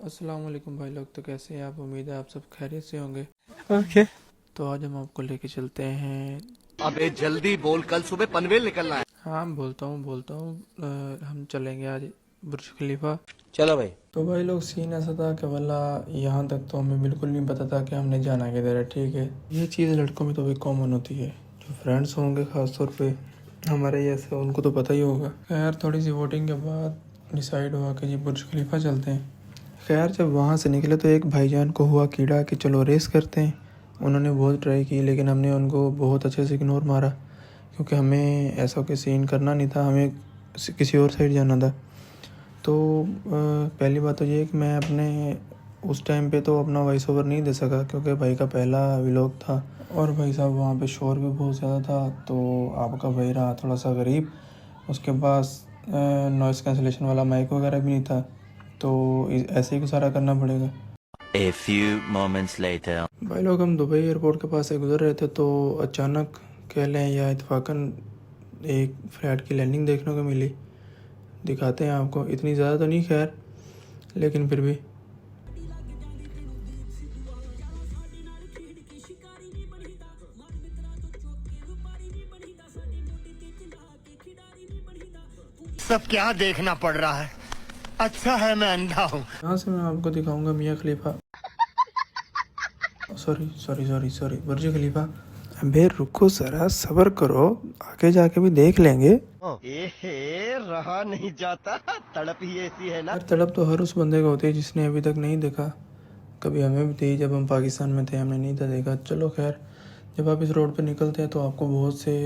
अस्सलाम वालेकुम भाई लोग। तो कैसे हैं आप? उम्मीद है आप सब खैरियत से होंगे। ओके। तो आज हम आपको लेके चलते हैं। अबे जल्दी बोल, कल सुबह पनवेल निकलना है। हाँ, बोलता हूँ हम चलेंगे आज बुर्ज खलीफा। चलो भाई। तो भाई लोग, सीन ऐसा था कि वाला यहाँ तक तो हमें बिल्कुल नहीं पता था कि हमने जाना किधर है। ठीक है, ये चीज़ लड़कों में तो भी कॉमन होती है। जो फ्रेंड्स होंगे ख़ासतौर पे हमारे जैसे, उनको तो पता ही होगा। खैर, थोड़ी सी वोटिंग के बाद डिसाइड हुआ कि जी बुर्ज खलीफा चलते हैं। खैर, जब वहाँ से निकले तो एक भाईजान को हुआ कीड़ा कि चलो रेस करते हैं। उन्होंने बहुत ट्राई की, लेकिन हमने उनको बहुत अच्छे से इग्नोर मारा, क्योंकि हमें ऐसा कोई सीन करना नहीं था, हमें किसी और साइड जाना था। तो पहली बात तो ये है कि मैं अपने उस टाइम पे तो अपना वॉइस ओवर नहीं दे सका, क्योंकि भाई का पहला व्लॉग था और भाई साहब वहाँ पे शोर भी बहुत ज़्यादा था। तो आपका भाई रहा थोड़ा सा गरीब, उसके पास नॉइज़ कैंसलेशन वाला माइक वगैरह भी नहीं था, तो ऐसे ही गुजारा करना पड़ेगा। A few moments later. भाई लोग, हम दुबई एयरपोर्ट के पास से गुजर रहे थे तो अचानक कह लें या इत्फाकन एक फ्लाइट की लैंडिंग देखने को मिली। दिखाते हैं आपको, इतनी ज़्यादा तो नहीं खैर, लेकिन फिर भी। सब क्या देखना पड़ रहा है। अच्छा है मैं अंधा हूँ। यहाँ से मैं आपको दिखाऊंगा मियाँ खलीफा, सॉरी बुर्ज खलीफा। अबे रुको ज़रा, सब्र करो, आगे जाके भी देख लेंगे। एहे, रहा नहीं जाता, तड़प ही ऐसी है ना। यार, तड़प तो हर उस बंदे का होती है जिसने अभी तक नहीं देखा। कभी हमें भी थी, जब हम पाकिस्तान में थे हमने नहीं था देखा। चलो खैर, जब आप इस रोड पे निकलते हैं तो आपको बहुत से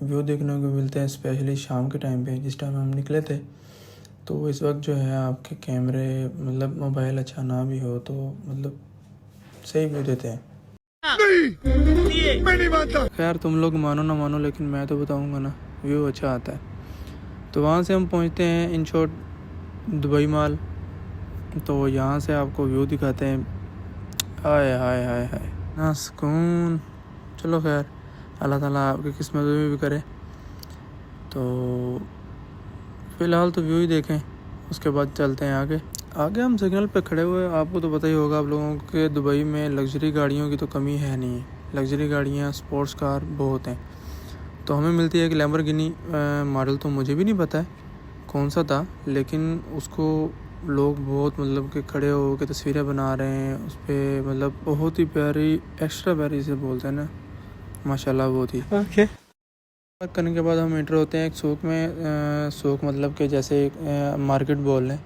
व्यू देखने को मिलते हैं, स्पेशली शाम के टाइम पे जिस टाइम हम निकले थे। तो इस वक्त जो है आपके कैमरे, मतलब मोबाइल अच्छा ना भी हो तो मतलब सही व्यू देते हैं। नहीं, मैं नहीं मानता। खैर, तुम लोग मानो ना मानो, लेकिन मैं तो बताऊंगा ना, व्यू अच्छा आता है। तो वहाँ से हम पहुँचते हैं इन शॉर्ट दुबई मॉल। तो यहाँ से आपको व्यू दिखाते हैं। हाय हाय हाय हाय, ना सुकून। चलो खैर, अल्लाह ताला आपकी किस्मत में भी करे। तो फ़िलहाल तो व्यू ही देखें, उसके बाद चलते हैं आगे। हम सिग्नल पे खड़े हुए, आपको तो पता ही होगा आप लोगों के, दुबई में लग्जरी गाड़ियों की तो कमी है नहीं। लग्जरी गाड़ियाँ, स्पोर्ट्स कार बहुत हैं। तो हमें मिलती है एक लैम्बोर्गिनी, मॉडल तो मुझे भी नहीं पता है कौन सा था, लेकिन उसको लोग बहुत मतलब कि खड़े हो के तस्वीरें बना रहे हैं उस पर। मतलब बहुत ही प्यारी, एक्स्ट्रा प्यारी से बोलते हैं ना, माशाल्लाह बहुत ही। ओके। बात करने के बाद हम एंटर होते हैं एक सूक में। सूक मतलब कि जैसे मार्केट बोल लें,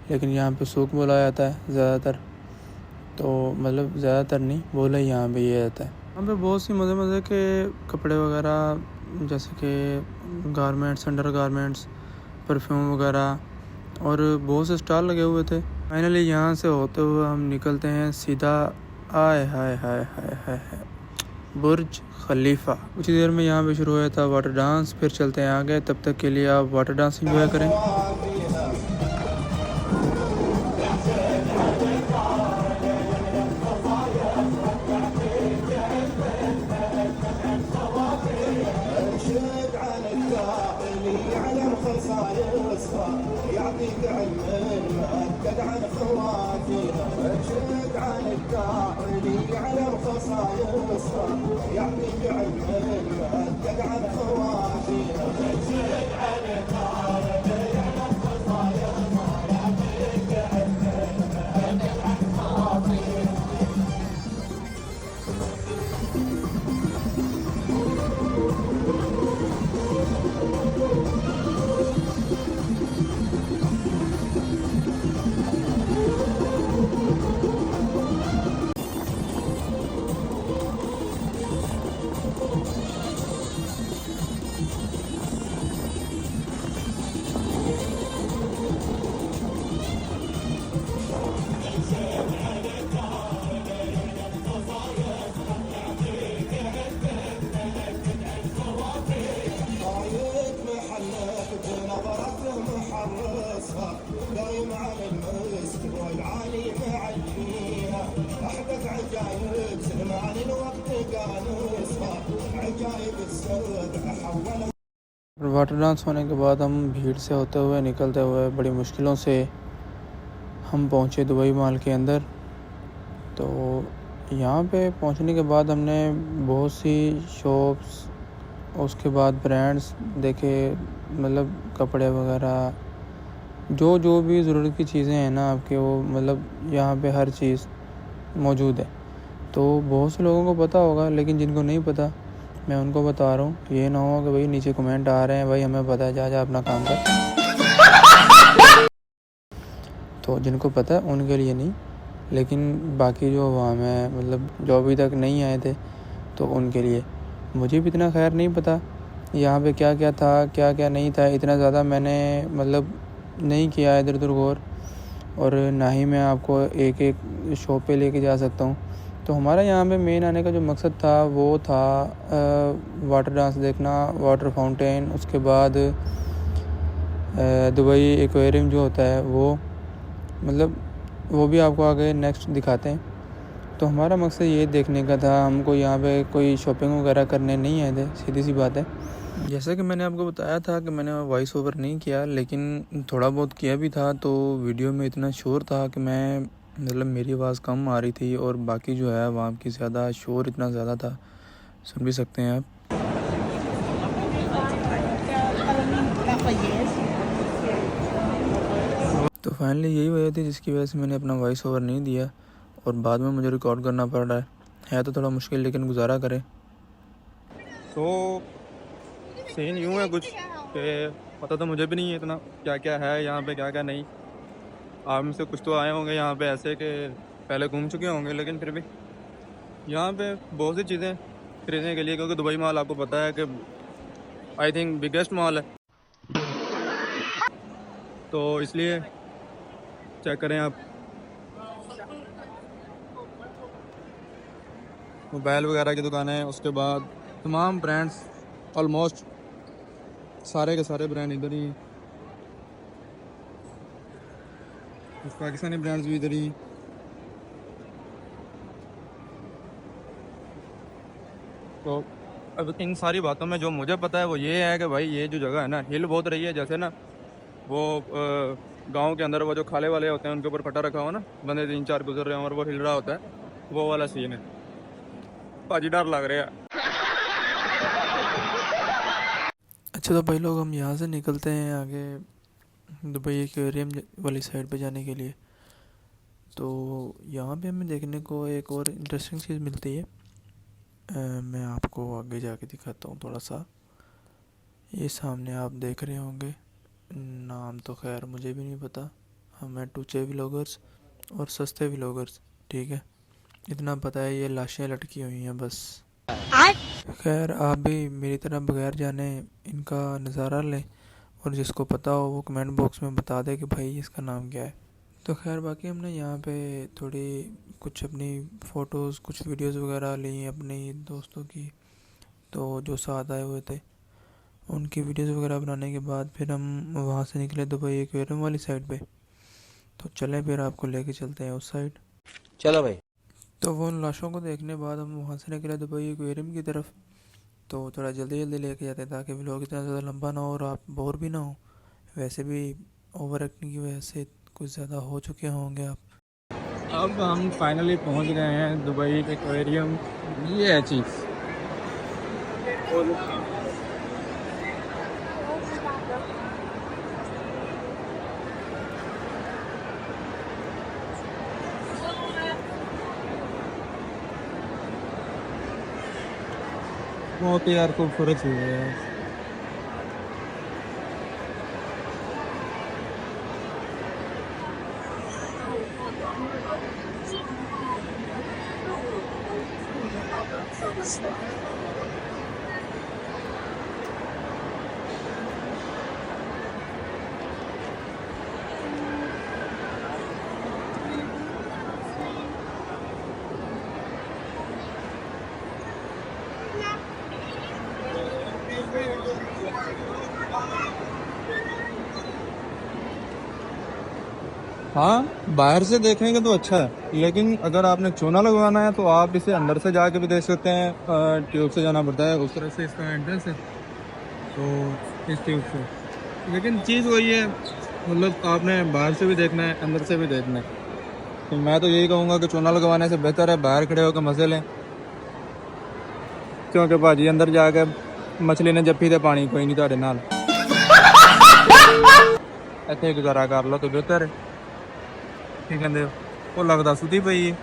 लेकिन यहाँ पे सूक बोला जाता है ज़्यादातर। तो मतलब ज़्यादातर नहीं बोला, यहाँ पे ये आता है। यहाँ पे बहुत सी मज़े के कपड़े वगैरह, जैसे कि गारमेंट्स, अंडर गारमेंट्स, परफ्यूम वगैरह, और बहुत से स्टॉल लगे हुए थे। फाइनली यहाँ से होते हुए हम निकलते हैं सीधा, आय हाय हाय हाय हाय हाय, बुर्ज खलीफा। कुछ ही देर में यहाँ पे शुरू हुआ था वाटर डांस, फिर चलते हैं आगे। तब तक के लिए आप वाटर डांस एंजॉय करें। वाटर डांस होने के बाद हम भीड़ से होते हुए निकलते हुए बड़ी मुश्किलों से हम पहुँचे दुबई मॉल के अंदर। तो यहाँ पे पहुँचने के बाद हमने बहुत सी शॉप्स, उसके बाद ब्रांड्स देखे, मतलब कपड़े वगैरह, जो भी ज़रूरत की चीज़ें हैं ना आपके, वो मतलब यहाँ पे हर चीज़ मौजूद है। तो बहुत से लोगों को पता होगा, लेकिन जिनको नहीं पता मैं उनको बता रहा हूँ। ये ना हो कि भाई नीचे कमेंट आ रहे हैं भाई हमें पता है, जा अपना काम कर। तो जिनको पता है उनके लिए नहीं, लेकिन बाकी जो वहाँ में मतलब जो अभी तक नहीं आए थे तो उनके लिए। मुझे भी इतना खैर नहीं पता यहाँ पे क्या क्या था क्या क्या नहीं था, इतना ज़्यादा मैंने मतलब नहीं किया इधर उधर गौर, और ना ही मैं आपको एक एक शॉप पे लेके जा सकता हूँ। तो हमारा यहाँ पे मेन आने का जो मकसद था वो था वाटर डांस देखना, वाटर फाउंटेन, उसके बाद दुबई एक्वेरियम जो होता है वो, मतलब वो भी आपको आगे नेक्स्ट दिखाते हैं। तो हमारा मकसद ये देखने का था, हमको यहाँ पे कोई शॉपिंग वगैरह करने नहीं आए थे, सीधी सी बात है। जैसा कि मैंने आपको बताया था कि मैंने वॉइस ओवर नहीं किया, लेकिन थोड़ा बहुत किया भी था। तो वीडियो में इतना शोर था कि मैं मतलब मेरी आवाज़ कम आ रही थी, और बाकी जो है वहाँ की ज़्यादा शोर इतना ज़्यादा था, सुन भी सकते हैं आप। तो फाइनली यही वजह थी जिसकी वजह से मैंने अपना वॉइस ओवर नहीं दिया, और बाद में मुझे रिकॉर्ड करना पड़ रहा है तो थोड़ा मुश्किल, लेकिन गुजारा करें। तो सीन यूँ है कुछ कि पता तो मुझे भी नहीं है इतना क्या क्या है यहाँ पे, क्या क्या नहीं। आप में से कुछ तो आए होंगे यहाँ पे ऐसे कि पहले घूम चुके होंगे, लेकिन फिर भी यहाँ पे बहुत सी चीज़ें खरीदने के लिए, क्योंकि दुबई मॉल आपको पता है कि आई थिंक बिगेस्ट मॉल है, तो इसलिए चेक करें आप। मोबाइल वगैरह की दुकानें हैं, उसके बाद तमाम ब्रांड्स, ऑलमोस्ट सारे के सारे ब्रांड इधर ही, कुछ पाकिस्तानी ब्रांड्स भी इधर ही। तो अब इन सारी बातों में जो मुझे पता है वो ये है कि भाई ये जो जगह है ना, हिल बहुत रही है। जैसे ना वो गांव के अंदर वो जो खाले वाले होते हैं उनके ऊपर फटा रखा हुआ ना, बंदे 3-4 गुजर रहे हैं और वो हिल रहा होता है, वो वाला सीन है। भाजी डर लग रहा है। अच्छा तो भाई लोग हम यहाँ से निकलते हैं आगे दुबई एक्वेरियम वाली साइड पे जाने के लिए। तो यहाँ पे हमें देखने को एक और इंटरेस्टिंग चीज़ मिलती है, मैं आपको आगे जाके दिखाता हूँ थोड़ा सा। ये सामने आप देख रहे होंगे, नाम तो खैर मुझे भी नहीं पता, हमें टूचे व्लॉगर्स और सस्ते व्लॉगर्स, ठीक है, इतना पता है। ये लाशें लटकी हुई हैं बस। खैर आप भी मेरी तरह बगैर जाने इनका नज़ारा लें, और जिसको पता हो वो कमेंट बॉक्स में बता दे कि भाई इसका नाम क्या है। तो खैर बाकी हमने यहाँ पे थोड़ी कुछ अपनी फ़ोटोज़, कुछ वीडियोज़ वगैरह ली अपने दोस्तों की, तो जो साथ आए हुए थे उनकी वीडियोज़ वगैरह बनाने के बाद फिर हम वहाँ से निकले दुबई एक्वेरियम वाली साइड पे। तो चलें फिर आपको लेके चलते हैं उस साइड। चलो भाई। तो वो लाशों को देखने बाद हम वहाँ से निकले दुबई एक्वेरियम की तरफ। तो थोड़ा जल्दी जल्दी लेके जाते हैं ताकि व्लॉग इतना ज़्यादा लंबा ना हो और आप बोर भी ना हो। वैसे भी ओवर एक्टिंग की वजह से कुछ ज़्यादा हो चुके होंगे आप। अब हम फाइनली पहुंच गए हैं दुबई एक्वेरियम। ये है चीज़। बहुत ही यार खूबसूरत चीज़ है। हाँ, बाहर से देखेंगे तो अच्छा है, लेकिन अगर आपने चूना लगवाना है तो आप इसे अंदर से जाके भी देख सकते हैं। ट्यूब से जाना पड़ता है, उस तरह से इसका एंट्रेंस है, तो इस ट्यूब से। लेकिन चीज़ वही है, मतलब आपने बाहर से भी देखना है, अंदर से भी देखना है। तो मैं तो यही कहूँगा कि चूना लगवाने से बेहतर है बाहर खड़े होकर मजे लें, क्योंकि भाजी अंदर जाके मछली ने जप्पी दे पानी कोई नहीं ਤੁਹਾਡੇ ਨਾਲ ਇੱਥੇ ਗੁਜ਼ਾਰਾ ਕਰ ਲਓ तो बेहतर है। ਕੀ ਕਹਿੰਦੇ ਹੋ? ਉਹ ਲੱਗਦਾ ਸੁੱਤੀ ਪਈ ਹੈ।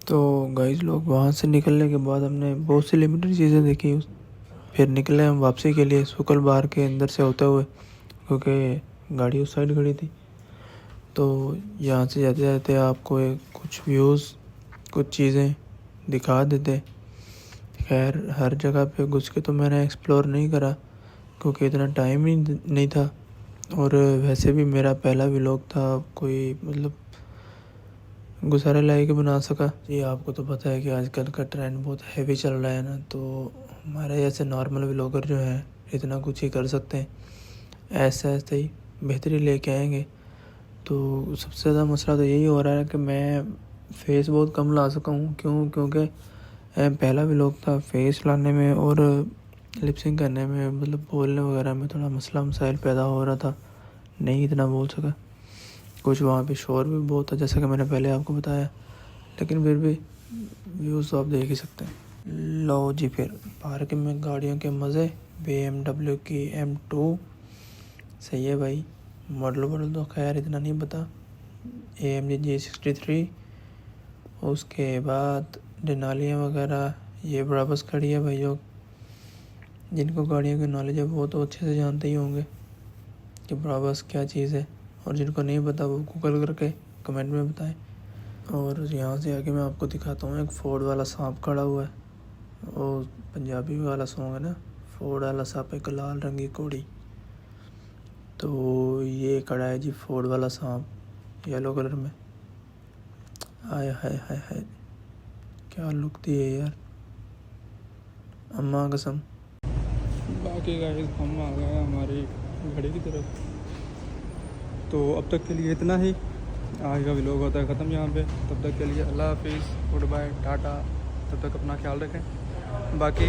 तो गाइस लोग वहाँ से निकलने के बाद हमने बहुत सी लिमिटेड चीज़ें देखी। फिर निकले हम वापसी के लिए सुकल बार के अंदर से होते हुए, क्योंकि गाड़ी उस साइड खड़ी थी। तो यहाँ से जाते जाते आपको कुछ व्यूज़, कुछ चीज़ें दिखा देते। खैर हर जगह पे घुस के तो मैंने एक्सप्लोर नहीं करा, क्योंकि इतना टाइम ही नहीं था। और वैसे भी मेरा पहला व्लॉग था, कोई मतलब गुजारे लायक बना सका। ये आपको तो पता है कि आजकल का ट्रेंड बहुत हैवी चल रहा है ना, तो हमारे जैसे नॉर्मल व्लॉगर जो है इतना कुछ ही कर सकते हैं, ऐसे ऐसे ही बेहतरी लेके आएंगे। तो सबसे ज़्यादा मसला तो यही हो रहा है कि मैं फेस बहुत कम ला सका हूँ। क्योंकि पहला व्लॉग था, फेस लाने में और लिपसिंग करने में, मतलब बोलने वगैरह में थोड़ा मसला मसाइल पैदा हो रहा था, नहीं इतना बोल सका। कुछ वहाँ पे शोर भी बहुत था, जैसा कि मैंने पहले आपको बताया, लेकिन फिर भी व्यूज़ तो आप देख ही सकते हैं। लो जी, फिर पार्किंग में गाड़ियों के मज़े। BMW की M2 सही है भाई। मॉडल तो खैर इतना नहीं पता। AMG G63, उसके बाद डेनालियाँ वगैरह। ये ब्राबस खड़ी है भाई। जिनको गाड़ियों की नॉलेज है वो तो अच्छे से जानते ही होंगे कि ब्राबस क्या चीज़ है, और जिनको नहीं पता वो गूगल करके कमेंट में बताएं। और यहाँ से आके मैं आपको दिखाता हूँ, एक फोर्ड वाला सांप खड़ा हुआ है। वो पंजाबी वाला सॉन्ग है ना, फोर्ड वाला सांप एक लाल रंग की घोड़ी। तो ये खड़ा है जी फोर्ड वाला सांप येलो कलर में। हाय हाय हाय हाय, क्या लुक दी है यार, अम्मा कसम। बाकी गाइस हम आ गए हमारी घड़ी की तरफ। तो अब तक के लिए इतना ही। आज का व्लॉग होता है ख़त्म यहाँ पे। तब तक के लिए अल्लाह हाफिज़, गुड बाय, टाटा। तब तक अपना ख्याल रखें। बाकी